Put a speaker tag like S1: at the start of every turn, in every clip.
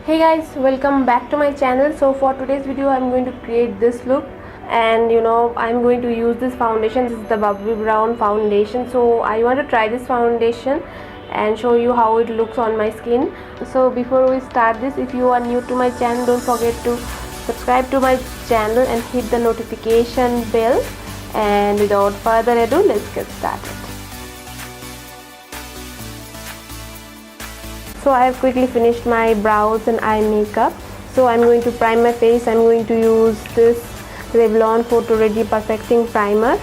S1: Hey guys, welcome back to my channel. So for today's video I'm going to create this look, and I'm going to use this foundation. This is the Bobbi brown foundation. So I want to try this foundation and show you how it looks on my skin. So before we start this, if you are new to my channel, don't forget to subscribe to my channel and hit the notification bell. And without further ado, let's get started. So I have quickly finished my brows and eye makeup. So I'm going to prime my face. I'm going to use this Revlon PhotoReady Perfecting Primer.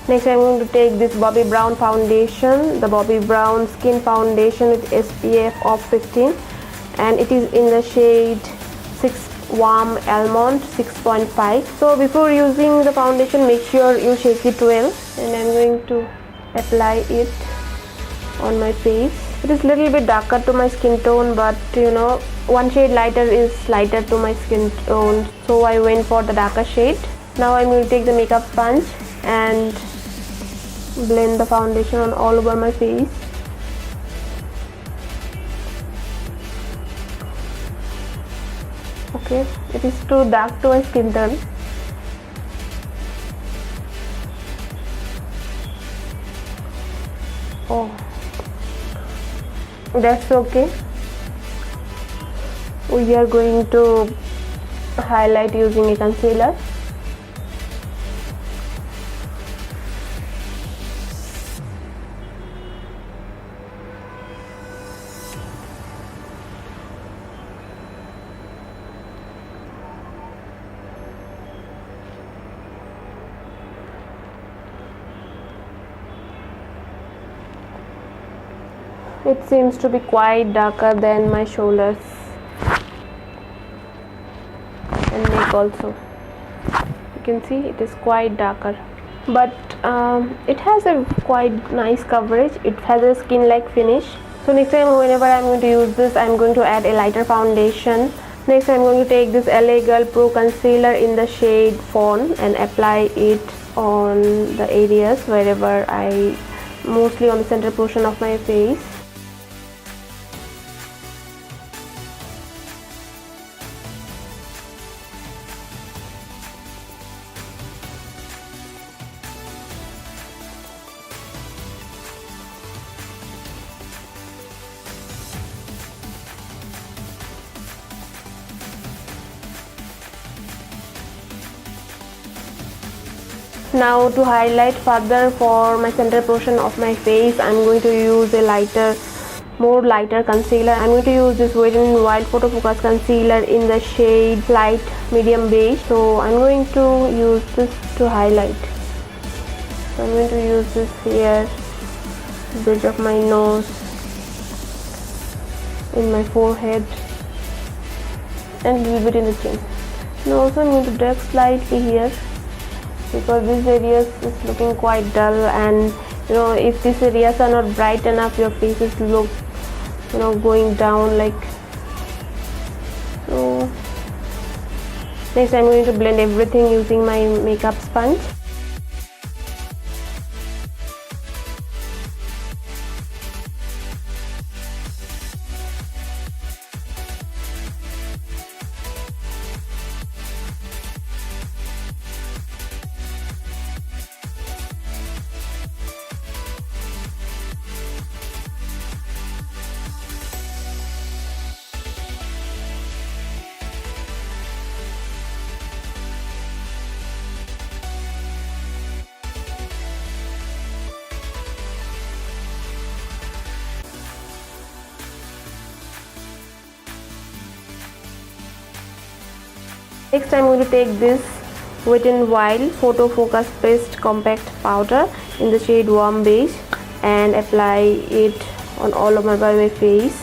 S1: Next I'm going to take this Bobbi Brown foundation, the Bobbi Brown Skin Foundation with SPF of 15, and it is in the shade 6 Warm Almond 6.5. So before using the foundation, make sure you shake it well, and I'm going to apply it on my face. It is little bit darker to my skin tone, but one shade lighter is lighter to my skin tone, so I went for the darker shade. Now I'm going to take the makeup sponge and blend the foundation on all over my face. Okay, it is too dark to my skin tone. Oh, that's okay. We are going to highlight using a concealer. It seems to be quite darker than my shoulders and neck also. You can see it is quite darker, but it has a quite nice coverage. It has a skin-like finish. So next time whenever I'm going to use this, I'm going to add a lighter foundation. Next I'm going to take this LA Girl Pro Concealer in the shade Fawn and apply it on the areas wherever mostly on the center portion of my face. Now to highlight further for my center portion of my face, I'm going to use a more lighter concealer. I'm going to use this Wet n Wild Photo Focus Concealer in the shade Light Medium Beige. So I'm going to use this to highlight. So I'm going to use this here, bridge of my nose, in my forehead, and a little bit in the chin. And also I'm going to dab slightly here, because these areas is looking quite dull, and if these areas are not bright enough, your faces look going down like so. Next I'm going to blend everything using my makeup sponge. Next I'm going to take this Wet n Wild Photo Focus Paste Compact Powder in the shade Warm Beige and apply it on all over my face.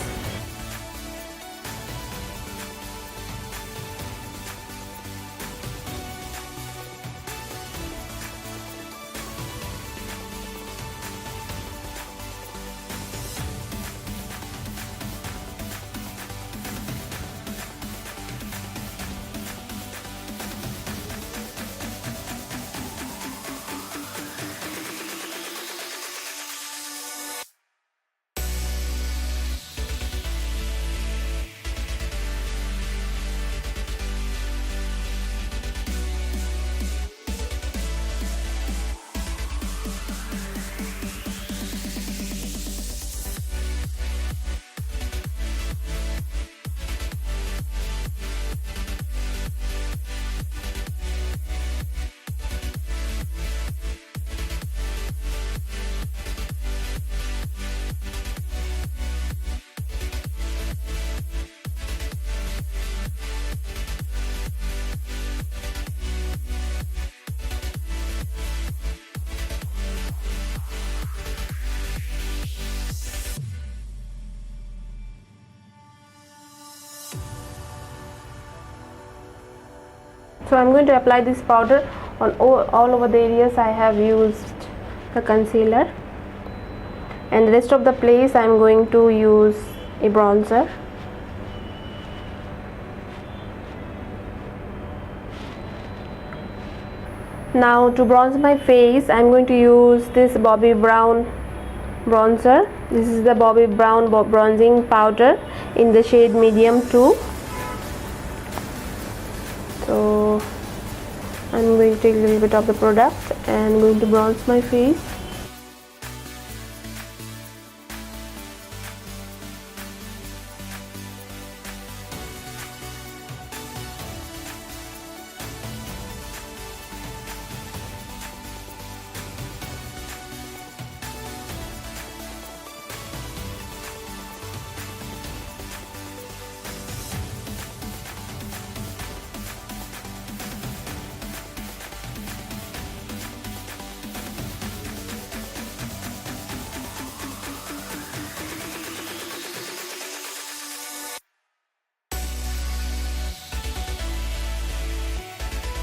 S1: So I'm going to apply this powder on all over the areas I have used the concealer, and the rest of the place I'm going to use a bronzer. Now to bronze my face, I'm going to use this Bobbi Brown bronzer. This is the Bobbi Brown bronzing powder in the shade medium 2. So I'm going to take a little bit of the product and going to bronze my face.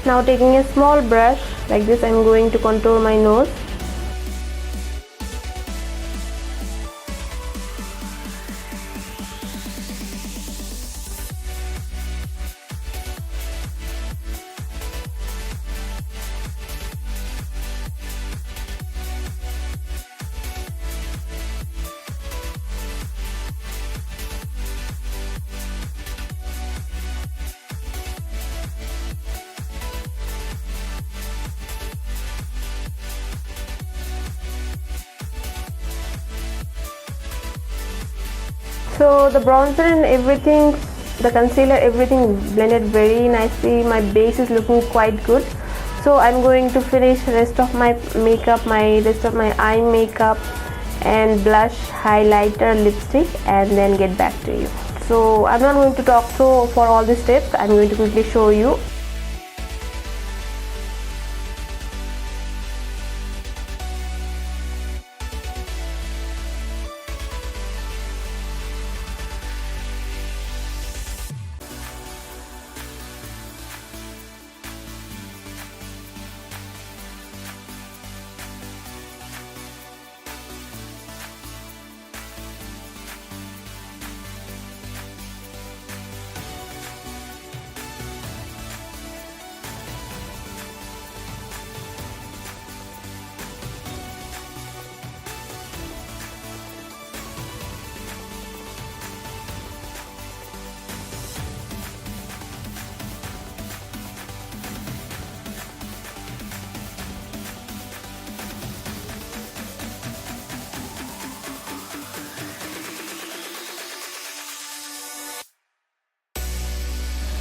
S1: Now taking a small brush like this, I'm going to contour my nose. So the bronzer and everything, the concealer, everything blended very nicely. My base is looking quite good. So I'm going to finish rest of my makeup, rest of my eye makeup and blush, highlighter, lipstick, and then get back to you. So I'm not going to talk through for all these steps. I'm going to quickly show you.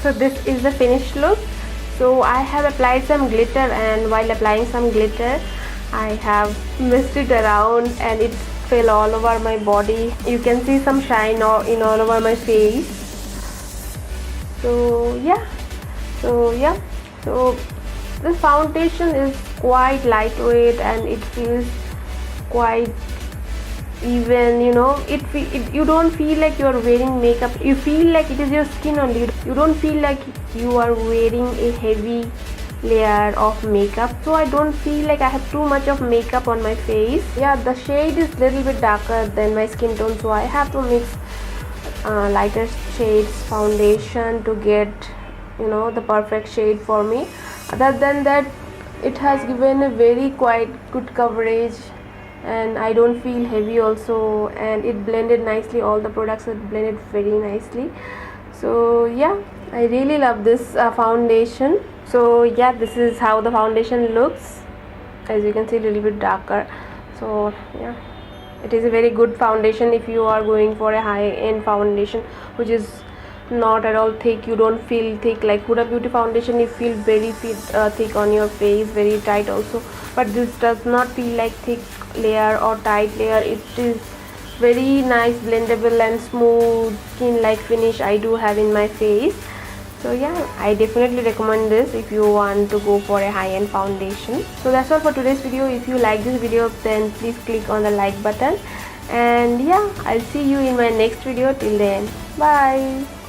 S1: So this is the finished look. So I have applied some glitter, and while applying some glitter I have messed it around and it fell all over my body. You can see some shine in all over my face. So yeah, so this foundation is quite lightweight and it feels quite even, you know, you don't feel like you are wearing makeup. You feel like it is your skin only. You don't feel like you are wearing a heavy layer of makeup. So I don't feel like I have too much of makeup on my face. Yeah, the shade is little bit darker than my skin tone, so I have to mix lighter shades foundation to get, you know, the perfect shade for me. Other than that, it has given a very quite good coverage and I don't feel heavy also, and it blended nicely. All the products are blended very nicely. So yeah, I really love this foundation. So yeah, this is how the foundation looks. As you can see, a little bit darker. So yeah, it is a very good foundation if you are going for a high-end foundation which is not at all thick. You don't feel thick like Huda Beauty foundation. You feel very thick on your face, very tight also, but this does not feel like thick layer or tight layer. It is very nice, blendable and smooth skin like finish I do have in my face. So yeah, I definitely recommend this if you want to go for a high-end foundation. So that's all for today's video. If you like this video, then please click on the like button, and yeah, I'll see you in my next video. Till then, bye.